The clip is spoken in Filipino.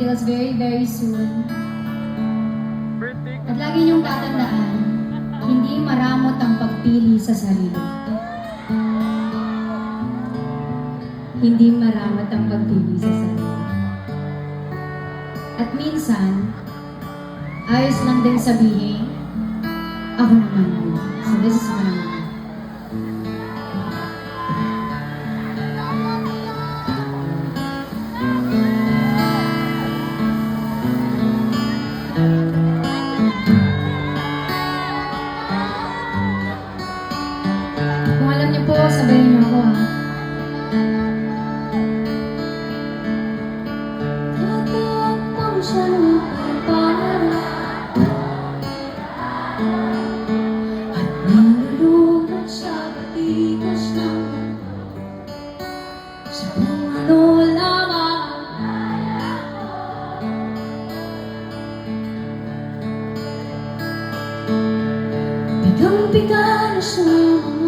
details very soon. At lagi niyong tatandaan, hindi maramot ang pagpili sa sarili. Hindi maramot ang pagpili sa sarili. At minsan, ayos lang din sabihin, ako naman yun. So this is what I'm doing. Kung alam niyo po, sabihin niyo ako ha. Tatakpang siyang pagpara at nalulunod sa batikas ng sa kung ano lamang bigang-biganas ng